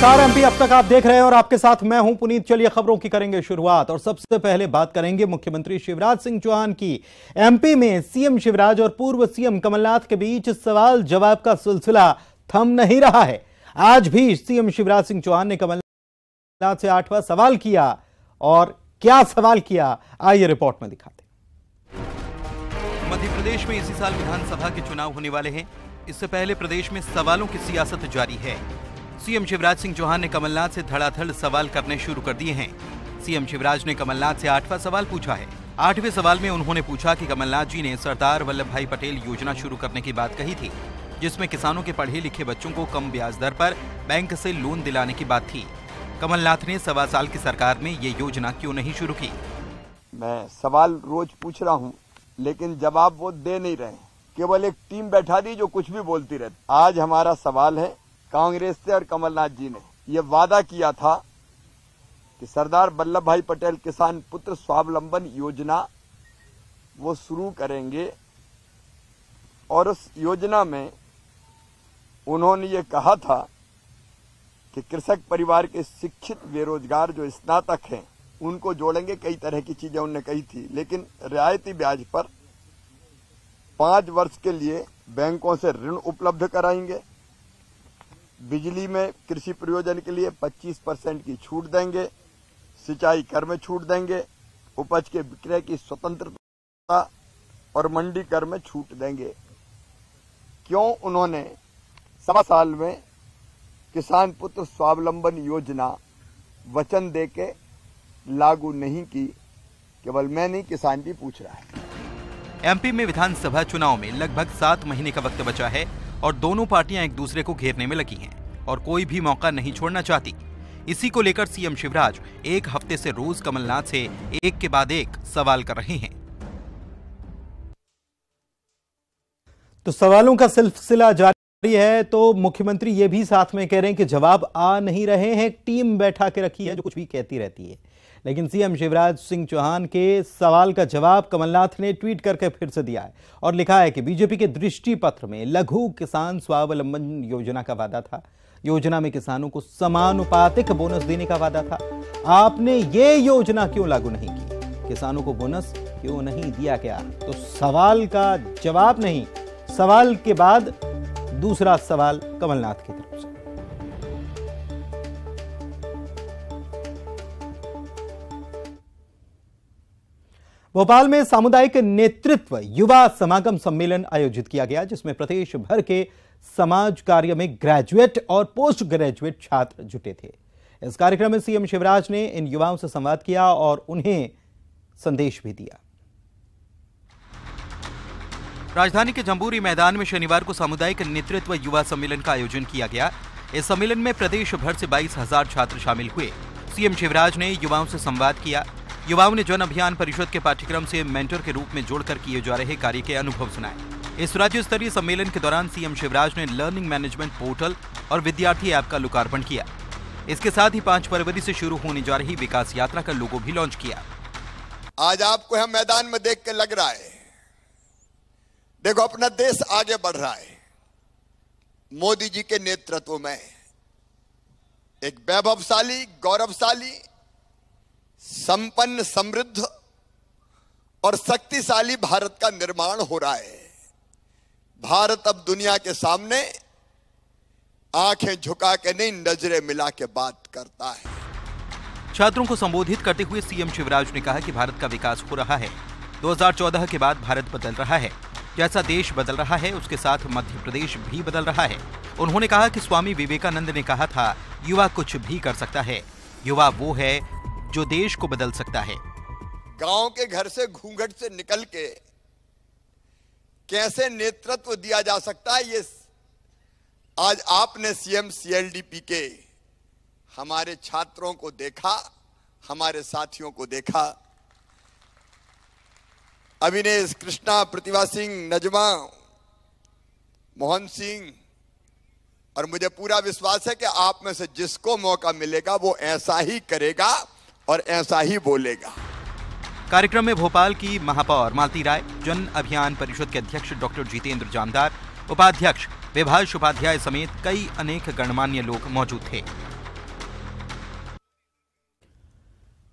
नमस्कार एमपी अब तक आप देख रहे हैं और आपके साथ मैं हूं पुनीत। चलिए खबरों की करेंगे शुरुआत और सबसे पहले बात करेंगे मुख्यमंत्री शिवराज सिंह चौहान की। एमपी में सीएम शिवराज और पूर्व सीएम कमलनाथ के बीच सवाल जवाब का सिलसिला थम नहीं रहा है। आज भी सीएम शिवराज सिंह चौहान ने कमलनाथ से 8वां सवाल किया और क्या सवाल किया आइए रिपोर्ट में दिखाते। मध्य प्रदेश में इसी साल विधानसभा के चुनाव होने वाले हैं। इससे पहले प्रदेश में सवालों की सियासत जारी है। सीएम शिवराज सिंह चौहान ने कमलनाथ से धड़ाधड़ सवाल करने शुरू कर दिए हैं। सीएम शिवराज ने कमलनाथ से 8वां सवाल पूछा है। 8वें सवाल में उन्होंने पूछा कि कमलनाथ जी ने सरदार वल्लभ भाई पटेल योजना शुरू करने की बात कही थी, जिसमें किसानों के पढ़े लिखे बच्चों को कम ब्याज दर पर बैंक से लोन दिलाने की बात थी। कमलनाथ ने 1.25 साल की सरकार में ये योजना क्यों नहीं शुरू की। मैं सवाल रोज पूछ रहा हूँ, लेकिन जवाब वो दे नहीं रहे। केवल एक टीम बैठा दी जो कुछ भी बोलती रहती। आज हमारा सवाल है, कांग्रेस से और कमलनाथ जी ने ये वादा किया था कि सरदार वल्लभ भाई पटेल किसान पुत्र स्वावलंबन योजना वो शुरू करेंगे और उस योजना में उन्होंने ये कहा था कि कृषक परिवार के शिक्षित बेरोजगार जो स्नातक हैं उनको जोड़ेंगे। कई तरह की चीजें उन्होंने कही थी, लेकिन रियायती ब्याज पर 5 वर्ष के लिए बैंकों से ऋण उपलब्ध कराएंगे। बिजली में कृषि प्रयोजन के लिए 25% की छूट देंगे। सिंचाई कर में छूट देंगे। उपज के विक्रय की स्वतंत्रता और मंडी कर में छूट देंगे। क्यों उन्होंने 1.25 साल में किसान पुत्र स्वावलंबन योजना वचन देके लागू नहीं की? केवल मैं नहीं, किसान भी पूछ रहा है। एमपी में विधानसभा चुनाव में लगभग 7 महीने का वक्त बचा है और दोनों पार्टियां एक दूसरे को घेरने में लगी हैं और कोई भी मौका नहीं छोड़ना चाहती। इसी को लेकर सीएम शिवराज एक हफ्ते से रोज कमलनाथ से एक के बाद एक सवाल कर रहे हैं। तो सवालों का सिलसिला जारी है, तो मुख्यमंत्री ये भी साथ में कह रहे हैं कि जवाब आ नहीं रहे हैं। टीम बैठा के रखी है जो कुछ भी कहती रहती है, लेकिन सीएम शिवराज सिंह चौहान के सवाल का जवाब कमलनाथ ने ट्वीट करके फिर से दिया है और लिखा है कि बीजेपी के दृष्टि पत्र में लघु किसान स्वावलंबन योजना का वादा था। योजना में किसानों को समानुपातिक बोनस देने का वादा था। आपने ये योजना क्यों लागू नहीं की? किसानों को बोनस क्यों नहीं दिया गया? तो सवाल का जवाब नहीं, सवाल के बाद दूसरा सवाल कमलनाथ की तरफ से। भोपाल में सामुदायिक नेतृत्व युवा समागम सम्मेलन आयोजित किया गया, जिसमें प्रदेश भर के समाज कार्य में ग्रेजुएट और पोस्ट ग्रेजुएट छात्र जुटे थे। इस कार्यक्रम में सीएम शिवराज ने इन युवाओं से संवाद किया और उन्हें संदेश भी दिया। राजधानी के जंबूरी मैदान में शनिवार को सामुदायिक नेतृत्व युवा सम्मेलन का आयोजन किया गया। इस सम्मेलन में प्रदेश भर से 22,000 छात्र शामिल हुए। सीएम शिवराज ने युवाओं से संवाद किया। युवाओं ने जन अभियान परिषद के पाठ्यक्रम से मेंटर के रूप में जोड़कर किए जा रहे कार्य के अनुभव सुनाए। इस राज्य स्तरीय सम्मेलन के दौरान सीएम शिवराज ने लर्निंग मैनेजमेंट पोर्टल और विद्यार्थी ऐप का लोकार्पण किया। इसके साथ ही 5 फरवरी से शुरू होने जा रही विकास यात्रा का लोगो भी लॉन्च किया। आज आपको हम मैदान में देख के लग रहा है, देखो अपना देश आगे बढ़ रहा है। मोदी जी के नेतृत्व में एक वैभवशाली, गौरवशाली, संपन्न, समृद्ध और शक्तिशाली भारत का निर्माण हो रहा है। भारत अब दुनिया के सामने आंखें झुका के नहीं, नजरें मिला के बात करता है। छात्रों को संबोधित करते हुए सीएम शिवराज ने कहा कि भारत का विकास हो रहा है। 2014 के बाद भारत बदल रहा है। जैसा देश बदल रहा है, उसके साथ मध्य प्रदेश भी बदल रहा है। उन्होंने कहा कि स्वामी विवेकानंद ने कहा था, युवा कुछ भी कर सकता है। युवा वो है जो देश को बदल सकता है। गांव के घर से घूंघट से निकल के कैसे नेतृत्व दिया जा सकता है, ये आज आपने सीएम सीएलडीपी के हमारे छात्रों को देखा, हमारे साथियों को देखा। अविनेश, कृष्णा, प्रतिभा सिंह, नजमा, मोहन सिंह, और मुझे पूरा विश्वास है कि आप में से जिसको मौका मिलेगा वो ऐसा ही करेगा और ऐसा ही बोलेगा। कार्यक्रम में भोपाल की महापौर मालती राय, जन अभियान परिषद के अध्यक्ष डॉक्टर जितेंद्र जामदार, उपाध्यक्ष विभाष उपाध्याय समेत कई अनेक गणमान्य लोग मौजूद थे।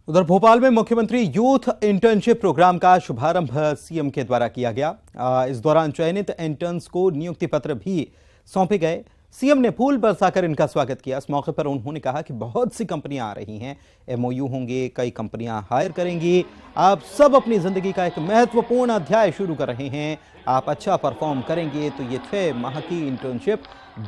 उधर भोपाल में मुख्यमंत्री यूथ इंटर्नशिप प्रोग्राम का शुभारंभ सीएम के द्वारा किया गया। इस दौरान चयनित इंटर्न्स को नियुक्ति पत्र भी सौंपे गए। सीएम ने फूल बरसाकर इनका स्वागत किया। इस मौके पर उन्होंने कहा कि बहुत सी कंपनियां आ रही हैं, एमओयू होंगे, कई कंपनियां हायर करेंगी। आप सब अपनी जिंदगी का एक महत्वपूर्ण अध्याय शुरू कर रहे हैं। आप अच्छा परफॉर्म करेंगे तो ये 6 माह की इंटर्नशिप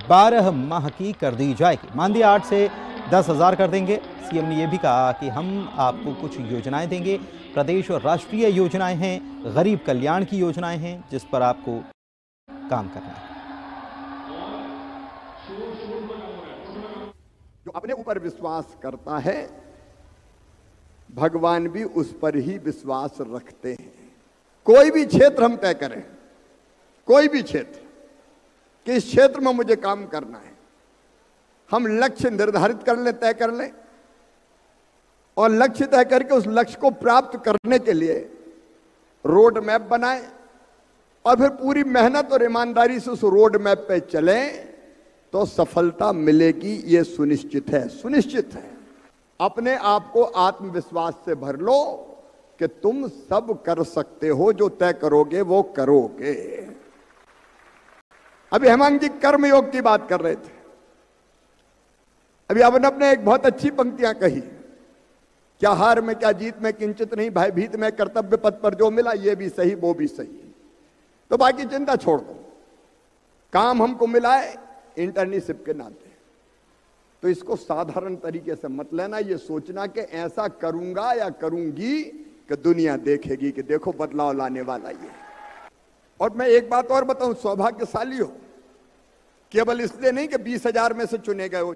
12 माह की कर दी जाएगी। मानदेय 8 से 10,000 कर देंगे। सीएम ने यह भी कहा कि हम आपको कुछ योजनाएं देंगे। प्रदेश और राष्ट्रीय योजनाएं हैं, गरीब कल्याण की योजनाएं हैं, जिस पर आपको काम करना है। जो अपने ऊपर विश्वास करता है, भगवान भी उस पर ही विश्वास रखते हैं। कोई भी क्षेत्र हम तय करें, कोई भी क्षेत्र, किस क्षेत्र में मुझे काम करना है, हम लक्ष्य निर्धारित कर लें, तय कर लें, और लक्ष्य तय करके उस लक्ष्य को प्राप्त करने के लिए रोड मैप बनाएं और फिर पूरी मेहनत और ईमानदारी से उस रोड मैप पे चलें तो सफलता मिलेगी। ये सुनिश्चित है, सुनिश्चित है। अपने आप को आत्मविश्वास से भर लो कि तुम सब कर सकते हो, जो तय करोगे वो करोगे। अभी हेमंत जी कर्मयोग की बात कर रहे थे। अभी आपने अपने एक बहुत अच्छी पंक्तियां कही, क्या हार में क्या जीत में किंचित नहीं, भयभीत में कर्तव्य पथ पर जो मिला, ये भी सही वो भी सही। तो बाकी चिंता छोड़ दो, काम हमको मिला है इंटर्नशिप के नाते, तो इसको साधारण तरीके से मत लेना। ये सोचना कि ऐसा करूंगा या करूंगी कि दुनिया देखेगी कि देखो बदलाव लाने वाला ये। और मैं एक बात और बताऊं, सौभाग्यशाली हो केवल इसलिए नहीं कि 20,000 में से चुने गए हो।